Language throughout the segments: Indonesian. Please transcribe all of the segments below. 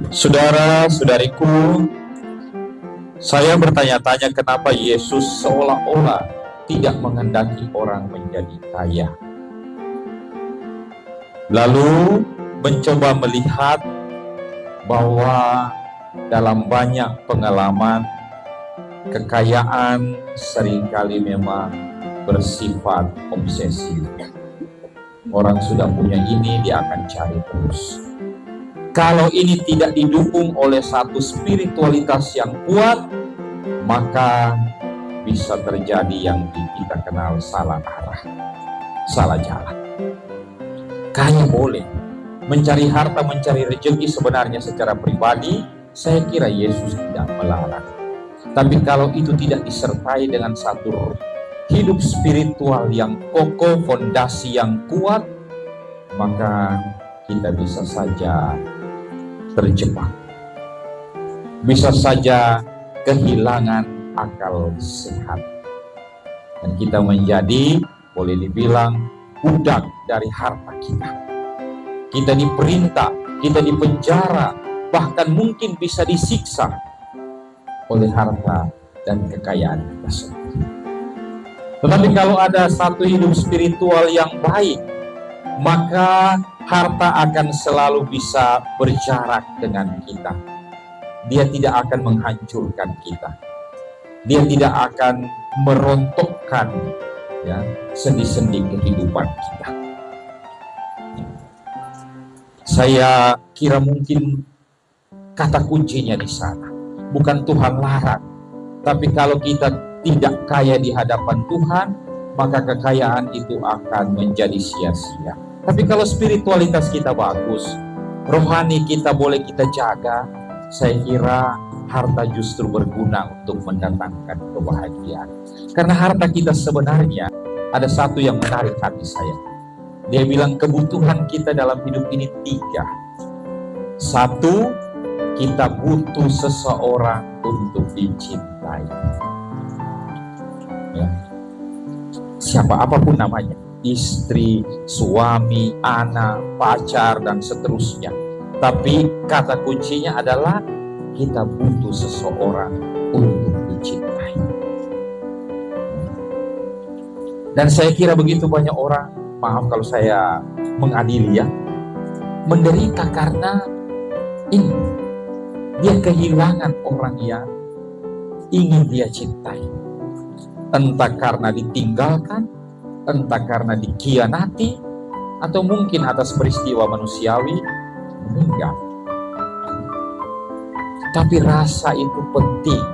Saudara-saudariku, saya bertanya-tanya kenapa Yesus seolah-olah tidak menghendaki orang menjadi kaya. Lalu mencoba melihat bahwa dalam banyak pengalaman, kekayaan seringkali memang bersifat obsesif. Orang sudah punya ini, dia akan cari terus. Kalau ini tidak didukung oleh satu spiritualitas yang kuat, maka bisa terjadi yang kita kenal salah arah, salah jalan. Kaya boleh, mencari harta, mencari rezeki sebenarnya secara pribadi, saya kira Yesus tidak melarang. Tapi kalau itu tidak disertai dengan satu hidup spiritual yang kokoh, fondasi yang kuat, maka kita bisa saja terjebak, bisa saja kehilangan akal sehat, dan kita menjadi, boleh dibilang, budak dari harta kita. Kita diperintah, kita dipenjara, bahkan mungkin bisa disiksa oleh harta dan kekayaan kita sendiri. Tetapi kalau ada satu hidup spiritual yang baik, maka harta akan selalu bisa berjarak dengan kita. Dia tidak akan menghancurkan kita. Dia tidak akan merontokkan sendi-sendi kehidupan kita. Saya kira mungkin kata kuncinya di sana. Bukan Tuhan larang, tapi kalau kita tidak kaya di hadapan Tuhan, maka kekayaan itu akan menjadi sia-sia. Tapi kalau spiritualitas kita bagus, rohani kita boleh kita jaga, saya kira harta justru berguna untuk mendatangkan kebahagiaan. Karena harta kita sebenarnya ada satu yang menarik hati saya. Dia bilang kebutuhan kita dalam hidup ini 3. 1, kita butuh seseorang untuk dicintai. Siapa apapun namanya. Istri, suami, anak, pacar, dan seterusnya. Tapi kata kuncinya adalah kita butuh seseorang untuk dicintai. Dan saya kira begitu banyak orang, maaf kalau saya mengadili menderita karena ini. Dia kehilangan orang yang ingin dia cintai. Entah karena ditinggalkan, entah karena dikhianati, atau mungkin atas peristiwa manusiawi meninggal. Tapi rasa itu penting.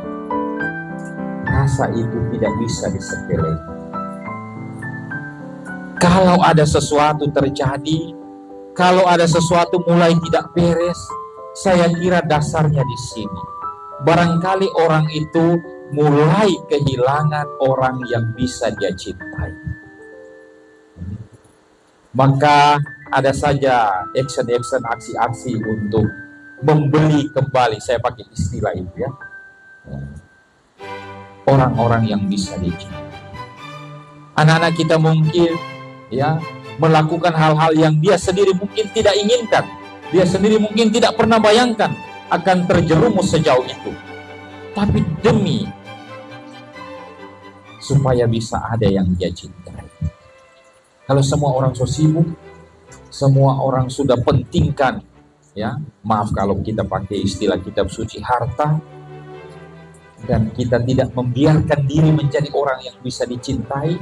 Rasa itu tidak bisa disepelekan. Kalau ada sesuatu terjadi, kalau ada sesuatu mulai tidak beres, saya kira dasarnya di sini. Barangkali orang itu mulai kehilangan orang yang bisa dia cintai. Maka ada saja action-action, aksi-aksi untuk membeli kembali, saya pakai istilah itu orang-orang yang bisa dicintai. Anak-anak kita mungkin melakukan hal-hal yang dia sendiri mungkin tidak inginkan, dia sendiri mungkin tidak pernah bayangkan akan terjerumus sejauh itu. Tapi demi supaya bisa ada yang dia cintai. Kalau semua orang so sibuk, semua orang sudah pentingkan, maaf kalau kita pakai istilah kitab suci, harta, dan kita tidak membiarkan diri menjadi orang yang bisa dicintai,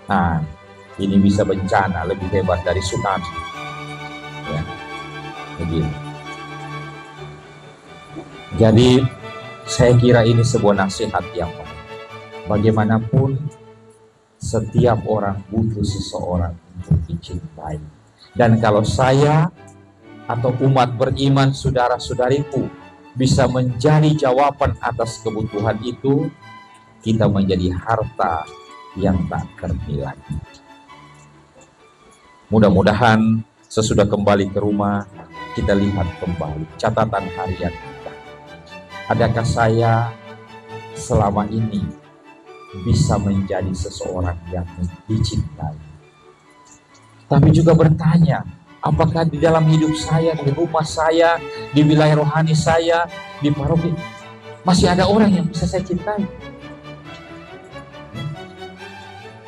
nah ini bisa bencana lebih hebat dari tsunami. Begitu. Jadi saya kira ini sebuah nasihat yang baik. Bagaimanapun setiap orang butuh seseorang untuk dicintai. Dan kalau saya atau umat beriman, saudara-saudariku, bisa menjadi jawaban atas kebutuhan itu, kita menjadi harta yang tak ternilai. Mudah-mudahan sesudah kembali ke rumah, kita lihat kembali catatan harian kita. Adakah saya selama ini bisa menjadi seseorang yang dicintai? Tapi juga bertanya, Apakah di dalam hidup saya, di rumah saya, di wilayah rohani saya, di paroki, masih ada orang yang bisa saya cintai?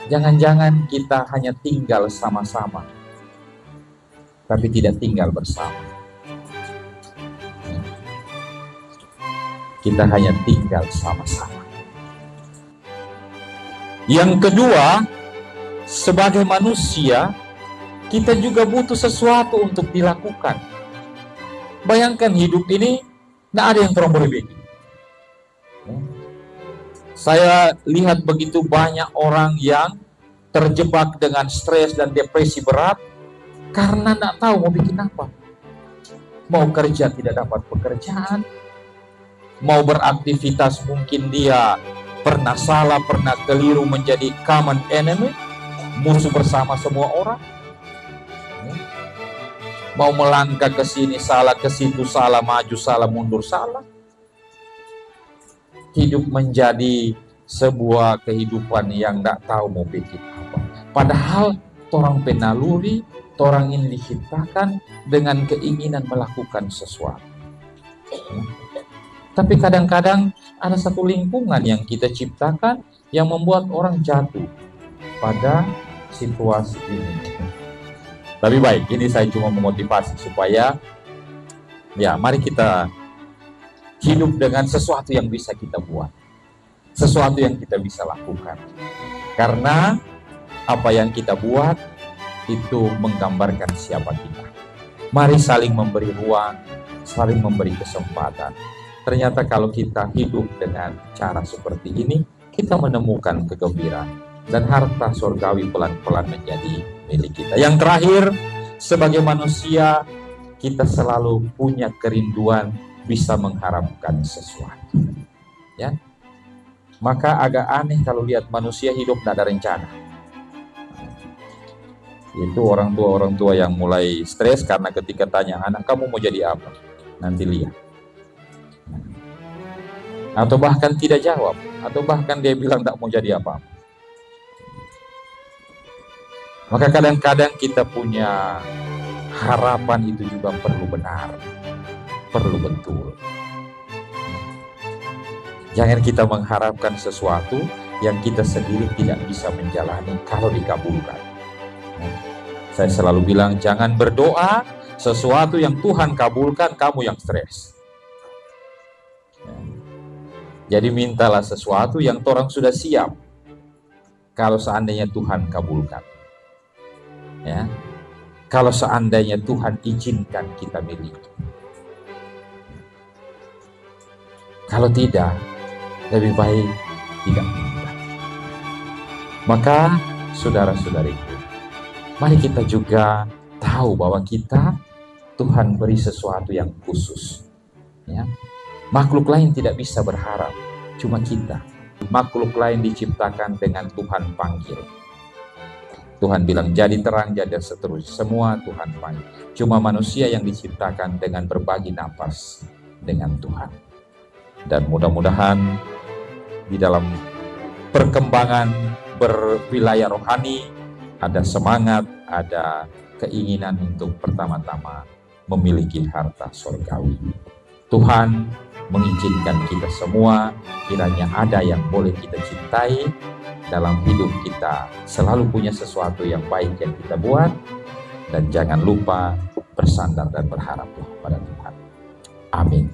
Jangan-jangan kita hanya tinggal sama-sama, tapi tidak tinggal bersama. Kita hanya tinggal sama-sama. Yang kedua, sebagai manusia, kita juga butuh sesuatu untuk dilakukan. Bayangkan hidup ini, tidak ada yang boleh bikin. Saya lihat begitu banyak orang yang terjebak dengan stres dan depresi berat karena tidak tahu mau bikin apa. Mau kerja tidak dapat pekerjaan, mau beraktivitas mungkin dia pernah salah, pernah keliru, menjadi common enemy, musuh bersama semua orang. Mau melangkah ke sini salah, ke situ salah, maju salah, mundur salah. Hidup menjadi sebuah kehidupan yang tidak tahu mau bikin apa. Padahal orang penaluri, orang ini diciptakan dengan keinginan melakukan sesuatu. Tapi kadang-kadang ada satu lingkungan yang kita ciptakan yang membuat orang jatuh pada situasi ini. Tapi baik, ini saya cuma memotivasi supaya ya mari kita hidup dengan sesuatu yang bisa kita buat, sesuatu yang kita bisa lakukan. Karena apa yang kita buat itu menggambarkan siapa kita. Mari saling memberi ruang, saling memberi kesempatan. Ternyata kalau kita hidup dengan cara seperti ini, kita menemukan kegembiraan dan harta surgawi pelan-pelan menjadi milik kita. Yang terakhir, sebagai manusia, kita selalu punya kerinduan bisa mengharapkan sesuatu. Ya, maka agak aneh kalau lihat manusia hidup tidak ada rencana. Itu orang tua yang mulai stres karena ketika tanya anak kamu mau jadi apa, nanti lihat. Atau bahkan tidak jawab, atau bahkan dia bilang tidak mau jadi apa-apa. Maka kadang-kadang kita punya harapan itu juga perlu benar, perlu betul. Jangan kita mengharapkan sesuatu yang kita sendiri tidak bisa menjalani kalau dikabulkan. Saya selalu bilang jangan berdoa sesuatu yang Tuhan kabulkan, kamu yang stres. Jadi mintalah sesuatu yang orang sudah siap kalau seandainya Tuhan kabulkan. Ya, kalau seandainya Tuhan izinkan kita miliki. Kalau tidak, lebih baik tidak minta. Maka saudara-saudariku, mari kita juga tahu bahwa kita Tuhan beri sesuatu yang khusus. Ya, makhluk lain tidak bisa berharap, cuma kita. Makhluk lain diciptakan dengan Tuhan panggil. Tuhan bilang jadi terang, jadi seterusnya. Semua Tuhan panggil. Cuma manusia yang diciptakan dengan berbagi napas dengan Tuhan. Dan mudah-mudahan di dalam perkembangan berwilayah rohani ada semangat, ada keinginan untuk pertama-tama memiliki harta surgawi. Tuhan mengizinkan kita semua, kiranya ada yang boleh kita cintai dalam hidup kita, selalu punya sesuatu yang baik yang kita buat, dan jangan lupa bersandar dan berharaplah pada Tuhan. Amin.